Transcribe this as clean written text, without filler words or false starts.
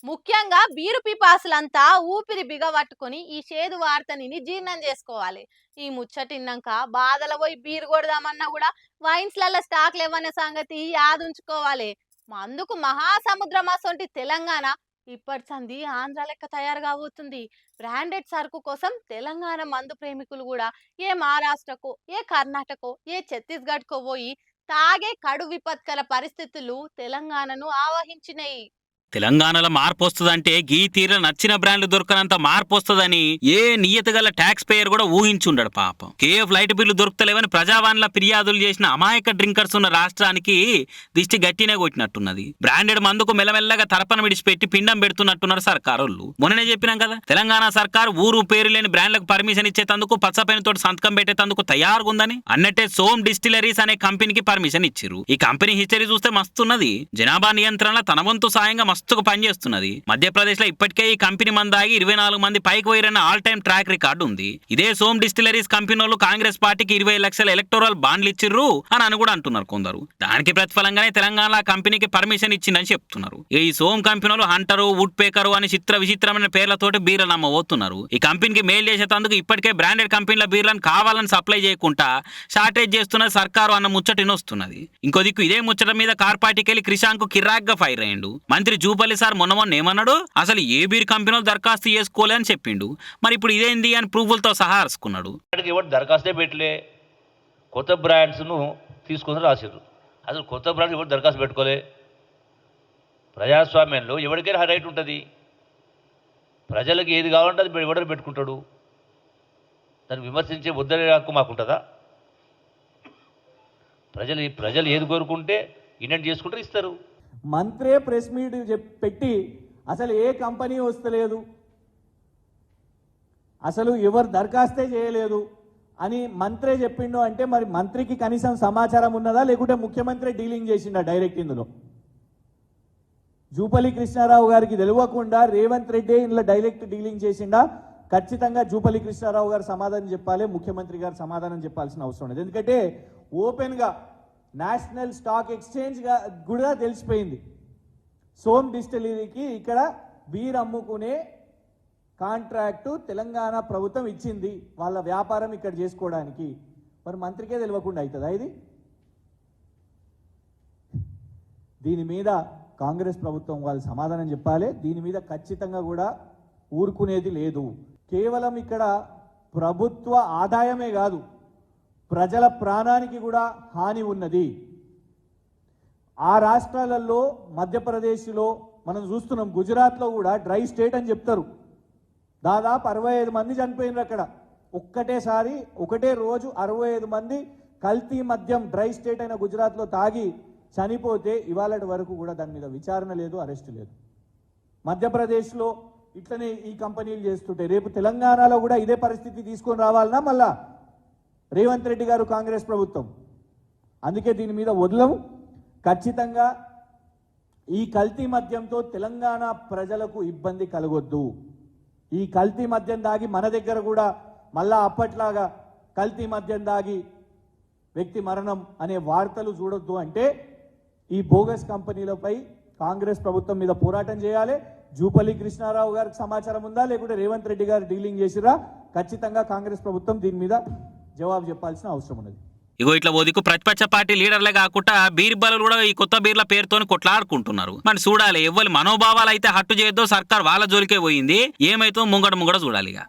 ముఖ్యంగా బీరు పిపాసులంతా ఊపిరి బిగబట్టుకొని ఈ చేదు వార్తని జీర్ణం చేసుకోవాలి. ఈ ముచ్చటిన్నాక బాధల పోయి బీరు కొడదామన్నా కూడా వైన్స్లలో స్టాక్ లేవన్న సంగతి యాదుంచుకోవాలి. అందుకు మహాసముద్రం అసొంటి తెలంగాణ ఇప్పటి సంది ఆంధ్ర లెక్క తయారు కాబోతుంది. బ్రాండెడ్ సరుకు కోసం తెలంగాణ మందు ప్రేమికులు కూడా ఏ మహారాష్ట్రకో, ఏ కర్ణాటకో, ఏ ఛత్తీస్గఢ్కో పోయి తాగే కడు విపత్కర పరిస్థితులు తెలంగాణను ఆవహించినాయి. తెలంగాణలో మార్పు వస్తుందంటే గీ తీర నచ్చిన బ్రాండ్లు దొరకనంత మార్పు వస్తుందని ఏ నియత గల ట్యాక్స్ పేయర్ కూడా ఊహించుండడు పాపం. కేఎఫ్ లైట్ బిల్లు దొరుకుతలేవని ప్రజావాణిలో ఫిర్యాదులు చేసిన అమాయక డ్రింకర్స్ ఉన్న రాష్ట్రానికి దిష్టి గట్టినే కొట్టినట్టున్నది. బ్రాండెడ్ మందుకు మెల్లమెల్లగా తరపన విడిచిపెట్టి పిండం పెడుతున్నట్టున్నారు సర్కారోళ్ళు. మొన్ననే చెప్పినాం కదా, తెలంగాణ సర్కార్ ఊరు పేరు లేని బ్రాండ్లకు పర్మిషన్ ఇచ్చేందుకు పచ్చపైనతో సంతకం పెట్టేందుకు తయారుగుందని. అన్నట్టే సోమ్ డిస్టిలరీస్ అనే కంపెనీకి పర్మిషన్ ఇచ్చిర్రు. ఈ కంపెనీ హిస్టరీ చూస్తే మస్తున్నది. జనాభా నియంత్రణ తన వంతు సాయంగా మస్తుకు పనిచేస్తున్నది. మధ్యప్రదేశ్ లో ఇప్పటికే ఈ కంపెనీ మందాగి 24 మంది పైకి పోయిరన్న ఆల్ టైమ్ ట్రాక్ రికార్డు ఉంది. ఇదే సోమ్ డిస్టిలరీస్ కంపెనీలు కాంగ్రెస్ పార్టీకి 20 లక్షల ఎలక్టోరల్ బాండ్లు ఇచ్చిర్రు అని కూడా అంటున్నారు కొందరు. దానికి ప్రతిఫలంగానే తెలంగాణ కంపెనీకి పర్మిషన్ ఇచ్చిందని చెప్తున్నారు. ఈ సోమ్ కంపెనీలు హంటరు, వుడ్ పేకరు అని చిత్ర విచిత్రమైన పేర్లతోటి బీర్లు అమ్మబోతున్నారు. ఈ కంపెనీకి మేలు చేసేందుకు ఇప్పటికే బ్రాండెడ్ కంపెనీల బీర్లను కావాలని సప్లై చేయకుండా షార్టేజ్ చేస్తున్న సర్కారు అన్న ముచ్చటినొస్తున్నది. ఇంకో దిక్కు ఇదే ముచ్చట మీద కార్ పార్టీకి వెళ్ళి క్రిషాంక్ కిరాక్గా ఫైర్ అయ్యిండు. మంత్రి జూపల్లి సార్ మొన్న ఏమన్నాడు, అసలు ఏ బీర్ కంపెనీలు దరఖాస్తు చేసుకోలే అని చెప్పిండు. మరి ఇప్పుడు ఇదేంది అని ప్రూఫ్లతో సహా అరుచుకున్నాడు. ఎవరు దరఖాస్తే పెట్టలే, కొత్త బ్రాండ్స్ను తీసుకొని రాసిర్రు. అసలు కొత్త బ్రాండ్స్ ఎవరు దరఖాస్తు పెట్టుకోలే. ప్రజాస్వామ్యంలో ఎవరికైనా రైట్ ఉంటుంది. ప్రజలకు ఏది కావాలంటే అది ఎవరు పెట్టుకుంటాడు. దాన్ని విమర్శించే వద్దనే హక్కు మాకుంటుందా? ప్రజలు ఏది కోరుకుంటే ఇన్వెంట్ చేసుకుంటారు, ఇస్తారు. మంత్రే ప్రెస్ మీట్ పెట్టి అసలు ఏ కంపెనీ వస్తలేదు, అసలు ఎవరు దరఖాస్తే చేయలేదు అని మంత్రే చెప్పిండు అంటే మరి మంత్రికి కనీసం సమాచారం ఉన్నదా, లేకుంటే ముఖ్యమంత్రి డీలింగ్ చేసిండా డైరెక్ట్ ఇందులో? జూపల్లి కృష్ణారావు గారికి తెలియకుండా రేవంత్ రెడ్డి ఇందులో డైరెక్ట్ డీలింగ్ చేసిండా? ఖచ్చితంగా జూపల్లి కృష్ణారావు గారు సమాధానం చెప్పాలి, ముఖ్యమంత్రి గారు సమాధానం చెప్పాల్సిన అవసరం ఉంది. ఎందుకంటే ఓపెన్గా నేషనల్ స్టాక్ ఎక్స్చేంజ్ కూడా తెలిసిపోయింది సోమ్ డిస్టిలరీకి ఇక్కడ బీర్ అమ్ముకునే కాంట్రాక్టు తెలంగాణ ప్రభుత్వం ఇచ్చింది వాళ్ళ వ్యాపారం ఇక్కడ చేసుకోవడానికి. మరి మంత్రికే తెలియకుండా అవుతుందా ఇది? దీని మీద కాంగ్రెస్ ప్రభుత్వం వాళ్ళు సమాధానం చెప్పాలి. దీని మీద ఖచ్చితంగా కూడా ఊరుకునేది లేదు. కేవలం ఇక్కడ ప్రభుత్వ ఆదాయమే కాదు, ప్రజల ప్రాణానికి కూడా హాని ఉన్నది. ఆ రాష్ట్రాలలో మధ్యప్రదేశ్లో మనం చూస్తున్నాం, గుజరాత్లో కూడా డ్రై స్టేట్ అని చెప్తారు. దాదాపు 65 మంది చనిపోయినారు అక్కడ ఒక్కటేసారి, ఒకటే రోజు 65 మంది కల్తీ మద్యం డ్రై స్టేట్ అయిన గుజరాత్లో తాగి చనిపోతే ఇవాళ వరకు కూడా దాని మీద విచారణ లేదు, అరెస్ట్ లేదు. మధ్యప్రదేశ్లో ఇట్లనే ఈ కంపెనీలు చేస్తుంటే రేపు తెలంగాణలో కూడా ఇదే పరిస్థితి తీసుకొని రావాలన్నా మళ్ళా రేవంత్ రెడ్డి గారు కాంగ్రెస్ ప్రభుత్వం. అందుకే దీని మీద వదలము. ఖచ్చితంగా ఈ కల్తీ మద్యంతో తెలంగాణ ప్రజలకు ఇబ్బంది కలగొద్దు. ఈ కల్తీ మద్యం దాగి మన దగ్గర కూడా మళ్ళా అప్పట్లాగా కల్తీ మద్యం దాగి వ్యక్తి మరణం అనే వార్తలు చూడొద్దు. అంటే ఈ బోగస్ కంపెనీలపై కాంగ్రెస్ ప్రభుత్వం మీద పోరాటం చేయాలి. జూపల్లి కృష్ణారావు గారికి సమాచారం ఉందా, లేకుంటే రేవంత్ రెడ్డి గారు డీలింగ్ చేసిరా? ఖచ్చితంగా కాంగ్రెస్ ప్రభుత్వం దీని మీద జవాబు చెప్పాల్సిన అవసరం ఉన్నది. ఇగో ఇట్లా ఓదికు ప్రతిపక్ష పార్టీ లీడర్లే కాకుండా బీర్ బలు కూడా ఈ కొత్త బీర్ల పేరుతోని కొట్లాడుకుంటున్నారు. మరి చూడాలి, ఎవ్వరి మనోభావాలు అయితే హట్టు చేయొద్దో సర్కార్ వాళ్ళ జోలికే పోయింది. ఏమైతే ముంగడ చూడాలి ఇక.